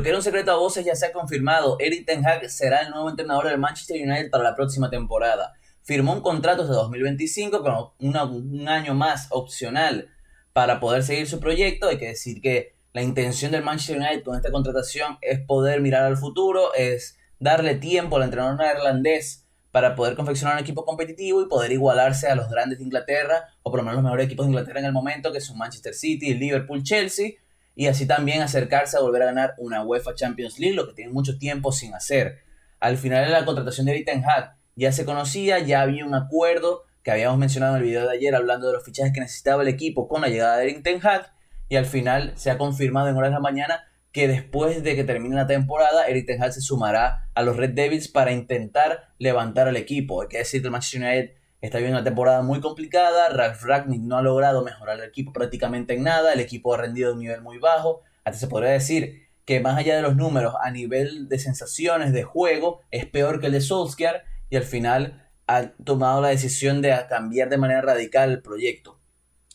lo que era un secreto a voces ya se ha confirmado. Erik ten Hag será el nuevo entrenador del Manchester United para la próxima temporada. Firmó un contrato hasta 2025 con un año más opcional para poder seguir su proyecto. Hay que decir que la intención del Manchester United con esta contratación es poder mirar al futuro, es darle tiempo al entrenador neerlandés para poder confeccionar un equipo competitivo y poder igualarse a los grandes de Inglaterra, o por lo menos los mejores equipos de Inglaterra en el momento, que son Manchester City, Liverpool, Chelsea, y así también acercarse a volver a ganar una UEFA Champions League, lo que tienen mucho tiempo sin hacer. Al final de la contratación de Erik ten Hag ya se conocía, ya había un acuerdo que habíamos mencionado en el video de ayer hablando de los fichajes que necesitaba el equipo con la llegada de Erik ten Hag, y al final se ha confirmado en horas de la mañana que después de que termine la temporada, Erik ten Hag se sumará a los Red Devils para intentar levantar al equipo. Hay que decir que el Manchester United está viviendo una temporada muy complicada. Ralf Rangnick no ha logrado mejorar el equipo prácticamente en nada. El equipo ha rendido a un nivel muy bajo. Hasta se podría decir que más allá de los números, a nivel de sensaciones de juego, es peor que el de Solskjaer, y al final ha tomado la decisión de cambiar de manera radical el proyecto.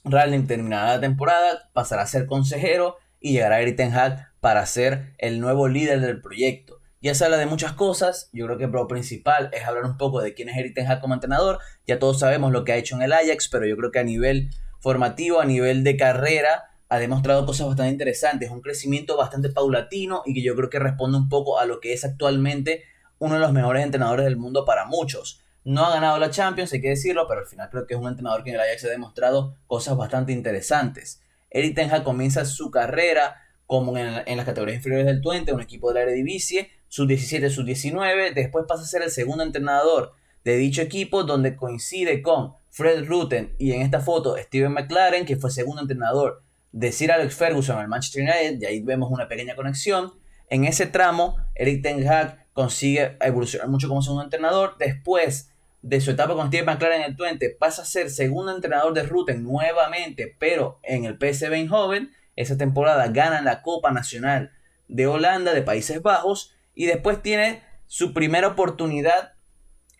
Rangnick terminará la temporada, pasará a ser consejero y llegará Erik ten Hag para ser el nuevo líder del proyecto. Ya se habla de muchas cosas, yo creo que lo principal es hablar un poco de quién es Erik ten Hag como entrenador. Ya todos sabemos lo que ha hecho en el Ajax, pero yo creo que a nivel formativo, a nivel de carrera, ha demostrado cosas bastante interesantes, un crecimiento bastante paulatino y que yo creo que responde un poco a lo que es actualmente uno de los mejores entrenadores del mundo para muchos. No ha ganado la Champions, hay que decirlo, pero al final creo que es un entrenador que en el Ajax ha demostrado cosas bastante interesantes. Erik ten Hag comienza su carrera como en las categorías inferiores del Twente, un equipo de la Eredivisie, sub-17, sub-19, después pasa a ser el segundo entrenador de dicho equipo, donde coincide con Fred Rutten y en esta foto Steven McLaren, que fue segundo entrenador de Sir Alex Ferguson al Manchester United, y ahí vemos una pequeña conexión. En ese tramo, Erik ten Hag consigue evolucionar mucho como segundo entrenador. Después de su etapa con Steven McLaren en el Twente, pasa a ser segundo entrenador de Rutten nuevamente, pero en el PSV Eindhoven. Esa temporada ganan la Copa Nacional de Holanda, de Países Bajos, y después tiene su primera oportunidad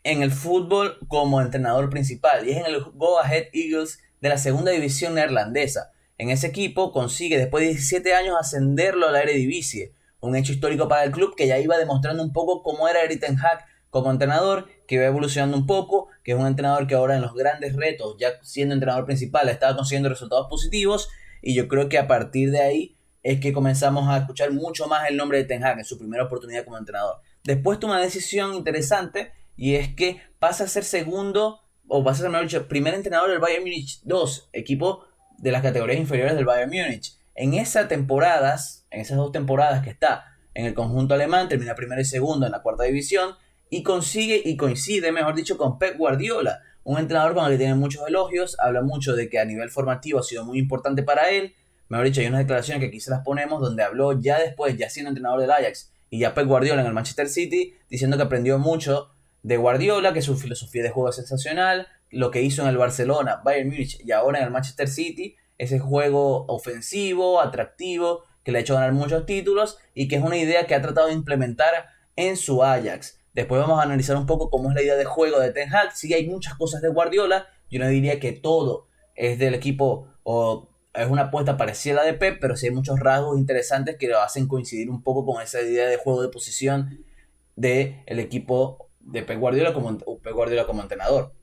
en el fútbol como entrenador principal, y es en el Go Ahead Eagles de la segunda división neerlandesa. En ese equipo consigue después de 17 años ascenderlo a la Eredivisie, un hecho histórico para el club que ya iba demostrando un poco cómo era Erik ten Hag como entrenador, que iba evolucionando un poco, que es un entrenador que ahora en los grandes retos, ya siendo entrenador principal, estaba consiguiendo resultados positivos. Y yo creo que a partir de ahí es que comenzamos a escuchar mucho más el nombre de ten Hag en su primera oportunidad como entrenador. Después toma una decisión interesante, y es que pasa a ser segundo, o pasa a ser, mejor dicho, primer entrenador del Bayern Múnich 2, equipo de las categorías inferiores del Bayern Múnich. En esas dos temporadas que está en el conjunto alemán, termina primero y segundo en la cuarta división, y coincide, mejor dicho, con Pep Guardiola, un entrenador con el que tiene muchos elogios. Habla mucho de que a nivel formativo ha sido muy importante para él. Mejor dicho, hay unas declaraciones que aquí se las ponemos, donde habló ya después, ya siendo entrenador del Ajax, y ya Pep Guardiola en el Manchester City, diciendo que aprendió mucho de Guardiola, que su filosofía de juego es sensacional, lo que hizo en el Barcelona, Bayern Múnich y ahora en el Manchester City, ese juego ofensivo, atractivo, que le ha hecho ganar muchos títulos, y que es una idea que ha tratado de implementar en su Ajax. Después vamos a analizar un poco cómo es la idea de juego de ten Hag. Sí, hay muchas cosas de Guardiola, yo no diría que todo es del equipo o es una apuesta parecida a la de Pep, pero sí hay muchos rasgos interesantes que lo hacen coincidir un poco con esa idea de juego de posición del equipo de Pep Guardiola como entrenador.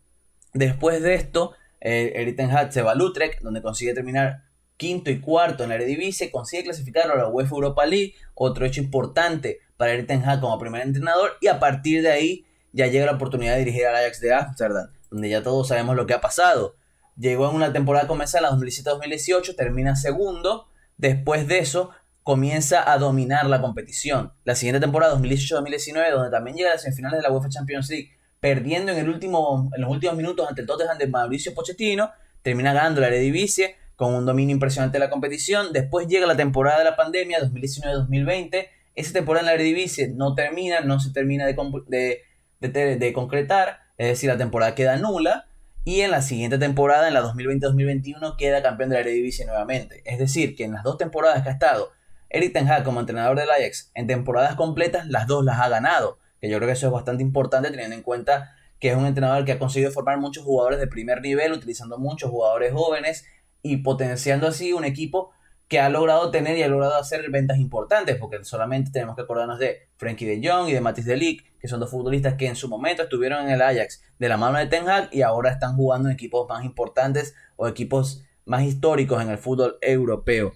Después de esto, Erik ten Hag se va al Utrecht, donde consigue terminar quinto y cuarto en la Eredivisie, consigue clasificar a la UEFA Europa League, otro hecho importante para Erik ten Hag como primer entrenador, y a partir de ahí ya llega la oportunidad de dirigir al Ajax de Ámsterdam, donde ya todos sabemos lo que ha pasado. Llegó en una temporada comenzada, la 2017-2018, termina segundo. Después de eso comienza a dominar la competición. La siguiente temporada, 2018-2019, donde también llega a las semifinales de la UEFA Champions League, perdiendo en los últimos minutos ante el Tottenham de Mauricio Pochettino, termina ganando la Eredivisie con un dominio impresionante de la competición. Después llega la temporada de la pandemia, 2019-2020. Esa temporada en la Eredivisie no se termina de concretar, es decir, la temporada queda nula, y en la siguiente temporada, en la 2020-2021, queda campeón de la Eredivisie nuevamente. Es decir, que en las dos temporadas que ha estado Erik ten Hag como entrenador del Ajax, en temporadas completas, las dos las ha ganado, que yo creo que eso es bastante importante teniendo en cuenta que es un entrenador que ha conseguido formar muchos jugadores de primer nivel, utilizando muchos jugadores jóvenes y potenciando así un equipo que ha logrado tener y ha logrado hacer ventas importantes, porque solamente tenemos que acordarnos de Frenkie de Jong y de Matthijs de Ligt, que son dos futbolistas que en su momento estuvieron en el Ajax de la mano de Ten Hag y ahora están jugando en equipos más importantes o equipos más históricos en el fútbol europeo.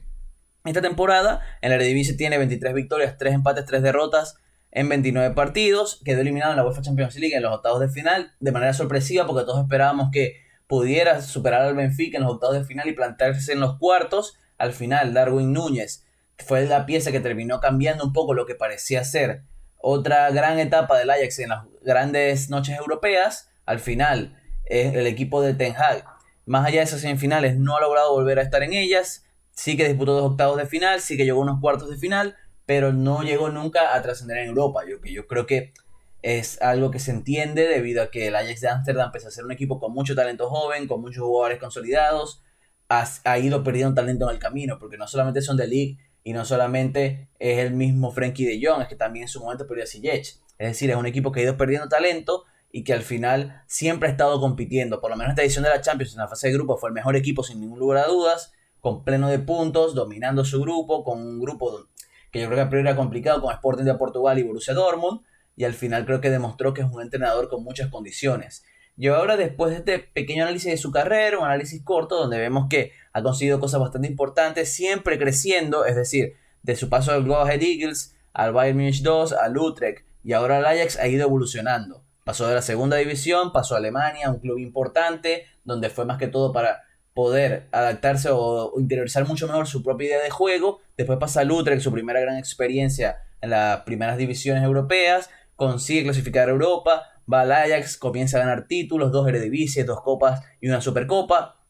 Esta temporada en la Eredivisie tiene 23 victorias, 3 empates, 3 derrotas en 29 partidos. Quedó eliminado en la UEFA Champions League en los octavos de final de manera sorpresiva porque todos esperábamos que pudiera superar al Benfica en los octavos de final y plantarse en los cuartos. Al final, Darwin Núñez fue la pieza que terminó cambiando un poco lo que parecía ser otra gran etapa del Ajax en las grandes noches europeas. Al final, el equipo de Ten Hag, más allá de esas semifinales, no ha logrado volver a estar en ellas. Sí que disputó 2 octavos de final, sí que llegó a unos cuartos de final, pero no llegó nunca a trascender en Europa. Yo creo que es algo que se entiende debido a que el Ajax de Ámsterdam, pese a ser un equipo con mucho talento joven, con muchos jugadores consolidados, ha ido perdiendo talento en el camino, porque no solamente son de Ligt y no solamente es el mismo Frenkie de Jong, es que también en su momento perdió a Ziyech. Es decir, es un equipo que ha ido perdiendo talento y que al final siempre ha estado compitiendo. Por lo menos esta edición de la Champions en la fase de grupo fue el mejor equipo sin ningún lugar a dudas, con pleno de puntos, dominando su grupo, con un grupo que yo creo que a priori era complicado con Sporting de Portugal y Borussia Dortmund, y al final creo que demostró que es un entrenador con muchas condiciones. Yo ahora, después de este pequeño análisis de su carrera, un análisis corto, donde vemos que ha conseguido cosas bastante importantes, siempre creciendo, es decir, de su paso al Go Ahead Eagles, al Bayern Munich 2, al Utrecht y ahora al Ajax, ha ido evolucionando. Pasó de la segunda división, pasó a Alemania, un club importante, donde fue más que todo para poder adaptarse o interiorizar mucho mejor su propia idea de juego. Después pasa al Utrecht, su primera gran experiencia en las primeras divisiones europeas, consigue clasificar a Europa, va al Ajax, comienza a ganar títulos, 2 Eredivisie, 2 copas y una Supercopa.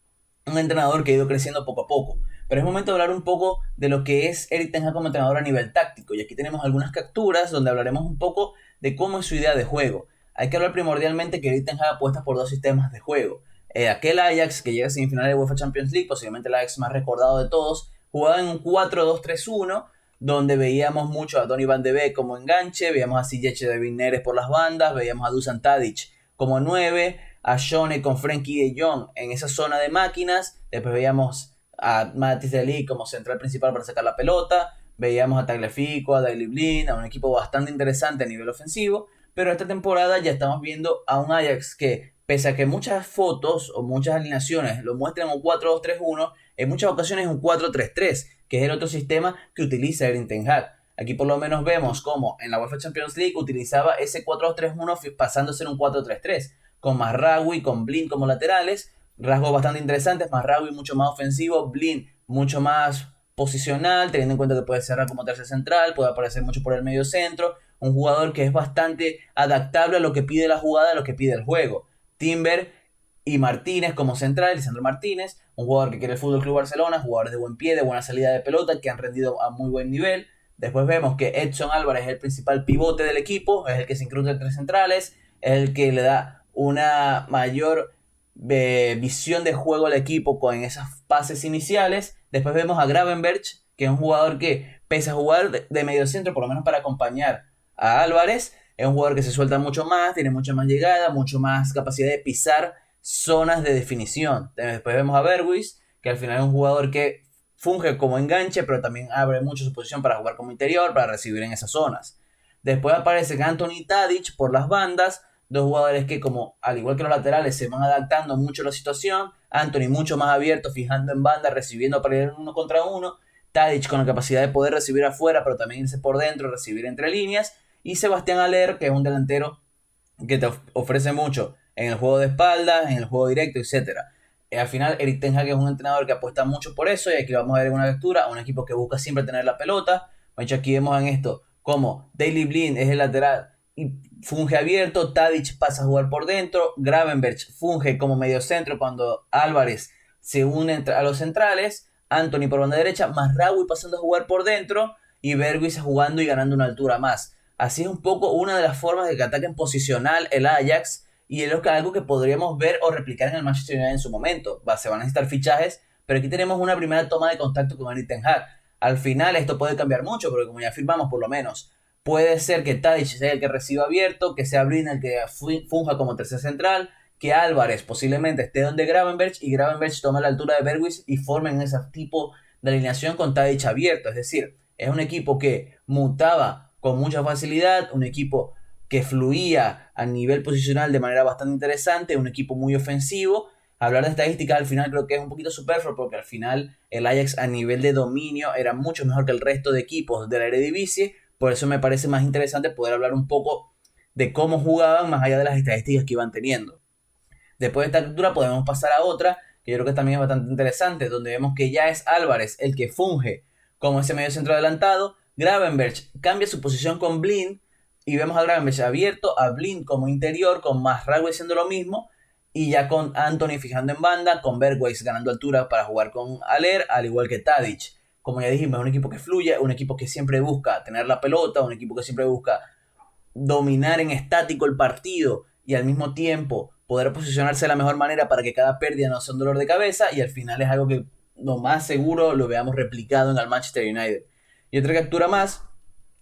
Un entrenador que ha ido creciendo poco a poco. Pero es momento de hablar un poco de lo que es Erik ten Hag como entrenador a nivel táctico. Y aquí tenemos algunas capturas donde hablaremos un poco de cómo es su idea de juego. Hay que hablar primordialmente que Erik ten Hag apuesta por 2 sistemas de juego. Aquel Ajax que llega a semifinales de UEFA Champions League, posiblemente el Ajax más recordado de todos, jugaba en un 4-2-3-1, donde veíamos mucho a Donny van de Beek como enganche, veíamos a Ziyech de Neres por las bandas, veíamos a Dusan Tadic como 9, a Schöne con Frenkie de Jong en esa zona de máquinas, después veíamos a Matthijs de Ligt como central principal para sacar la pelota, veíamos a Tagliafico, a Daley Blind, a un equipo bastante interesante a nivel ofensivo, pero esta temporada ya estamos viendo a un Ajax que, pese a que muchas fotos o muchas alineaciones lo muestran un 4-2-3-1, en muchas ocasiones es un 4-3-3, que es el otro sistema que utiliza Erik ten Hag. Aquí por lo menos vemos como en la UEFA Champions League utilizaba ese 4-2-3-1 pasándose en un 4-3-3, con Mazraoui y con Blind como laterales, rasgos bastante interesantes. Mazraoui mucho más ofensivo, Blind mucho más posicional, teniendo en cuenta que puede cerrar como tercer central, puede aparecer mucho por el medio centro, un jugador que es bastante adaptable a lo que pide la jugada, a lo que pide el juego. Timber y Martínez como central, Lisandro Martínez, un jugador que quiere el FC Barcelona, jugadores de buen pie, de buena salida de pelota, que han rendido a muy buen nivel. Después vemos que Edson Álvarez es el principal pivote del equipo, es el que se incruza entre centrales, es el que le da una mayor visión de juego al equipo con esas pases iniciales. Después vemos a Gravenberch, que es un jugador que, pese a jugar de medio centro, por lo menos para acompañar a Álvarez, es un jugador que se suelta mucho más, tiene mucha más llegada, mucho más capacidad de pisar zonas de definición. Después vemos a Berghuis, que al final es un jugador que funge como enganche, pero también abre mucho su posición para jugar como interior, para recibir en esas zonas. Después aparecen Anthony y Tadic por las bandas, dos jugadores que, como al igual que los laterales, se van adaptando mucho a la situación. Anthony mucho más abierto, fijando en banda, recibiendo para ir 1 contra 1. Tadic con la capacidad de poder recibir afuera, pero también irse por dentro, recibir entre líneas. Y Sebastián Haller, que es un delantero que te ofrece mucho en el juego de espaldas, en el juego directo, etc. Al final, Erik ten Hag es un entrenador que apuesta mucho por eso, y aquí lo vamos a ver en una lectura, a un equipo que busca siempre tener la pelota. De hecho, aquí vemos en esto como Daley Blind es el lateral y funge abierto, Tadic pasa a jugar por dentro, Gravenberch funge como medio centro cuando Álvarez se une a los centrales, Anthony por banda derecha, Mazraoui pasando a jugar por dentro y Berghuis jugando y ganando una altura más. Así es un poco una de las formas de que ataquen posicional el Ajax, y es algo que podríamos ver o replicar en el Manchester United en su momento. Se van a necesitar fichajes, pero aquí tenemos una primera toma de contacto con Erik ten Hag. Al final esto puede cambiar mucho, porque como ya afirmamos, por lo menos puede ser que Tadic sea el que reciba abierto, que sea Blind el que funja como tercer central, que Álvarez posiblemente esté donde Gravenberch y Gravenberch tome la altura de Berghuis y formen ese tipo de alineación con Tadic abierto, es decir, es un equipo que mutaba con mucha facilidad, un equipo que fluía a nivel posicional de manera bastante interesante, un equipo muy ofensivo. Hablar de estadísticas al final creo que es un poquito superfluo porque al final el Ajax a nivel de dominio era mucho mejor que el resto de equipos de la Eredivisie, por eso me parece más interesante poder hablar un poco de cómo jugaban más allá de las estadísticas que iban teniendo. Después de esta lectura podemos pasar a otra que yo creo que también es bastante interesante, donde vemos que ya es Álvarez el que funge como ese medio centro adelantado. Gravenberch cambia su posición con Blind y vemos a Gravenberch abierto, a Blind como interior, con Mazraoui haciendo lo mismo, y ya con Antony fijando en banda, con Bergwijn ganando altura para jugar con Haller, al igual que Tadic. Como ya dijimos, es un equipo que fluye, un equipo que siempre busca tener la pelota, un equipo que siempre busca dominar en estático el partido y al mismo tiempo poder posicionarse de la mejor manera para que cada pérdida no sea un dolor de cabeza, y al final es algo que lo más seguro lo veamos replicado en el Manchester United. Y otra captura más,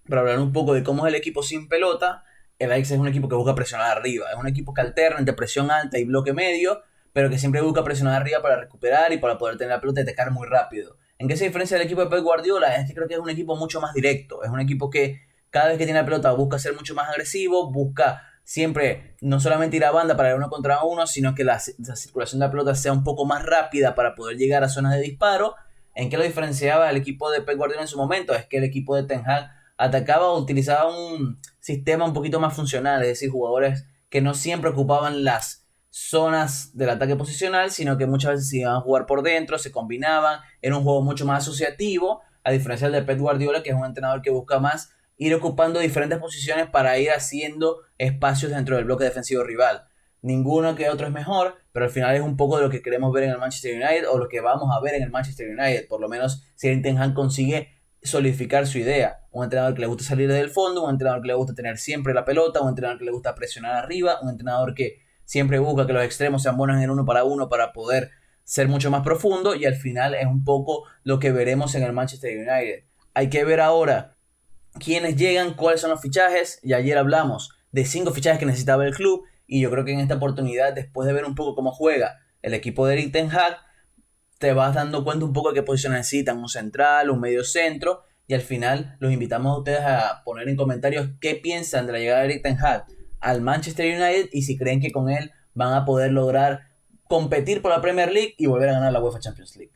para hablar un poco de cómo es el equipo sin pelota. El Ajax es un equipo que busca presionar arriba, es un equipo que alterna entre presión alta y bloque medio, pero que siempre busca presionar arriba para recuperar y para poder tener la pelota y atacar muy rápido. ¿En qué se diferencia del equipo de Pep Guardiola? Es que creo que es un equipo mucho más directo, es un equipo que cada vez que tiene la pelota busca ser mucho más agresivo, busca siempre no solamente ir a banda para ir uno contra uno, sino que la circulación de la pelota sea un poco más rápida para poder llegar a zonas de disparo. ¿En qué lo diferenciaba el equipo de Pep Guardiola en su momento? Es que el equipo de Ten Hag atacaba o utilizaba un sistema un poquito más funcional, es decir, jugadores que no siempre ocupaban las zonas del ataque posicional, sino que muchas veces se iban a jugar por dentro, se combinaban, era un juego mucho más asociativo, a diferencia del de Pep Guardiola, que es un entrenador que busca más ir ocupando diferentes posiciones para ir haciendo espacios dentro del bloque defensivo rival. Ninguno que otro es mejor, pero al final es un poco de lo que queremos ver en el Manchester United, o lo que vamos a ver en el Manchester United, por lo menos si el Ten Hag consigue solidificar su idea. Un entrenador que le gusta salir desde el fondo, un entrenador que le gusta tener siempre la pelota, un entrenador que le gusta presionar arriba, un entrenador que siempre busca que los extremos sean buenos en uno para poder ser mucho más profundo, y al final es un poco lo que veremos en el Manchester United. Hay que ver ahora quiénes llegan, cuáles son los fichajes, y ayer hablamos de 5 fichajes que necesitaba el club, y yo creo que en esta oportunidad, después de ver un poco cómo juega el equipo de Erik ten Hag, te vas dando cuenta un poco de qué posición necesitan, un central, un medio centro, y al final los invitamos a ustedes a poner en comentarios qué piensan de la llegada de Erik ten Hag al Manchester United, y si creen que con él van a poder lograr competir por la Premier League y volver a ganar la UEFA Champions League.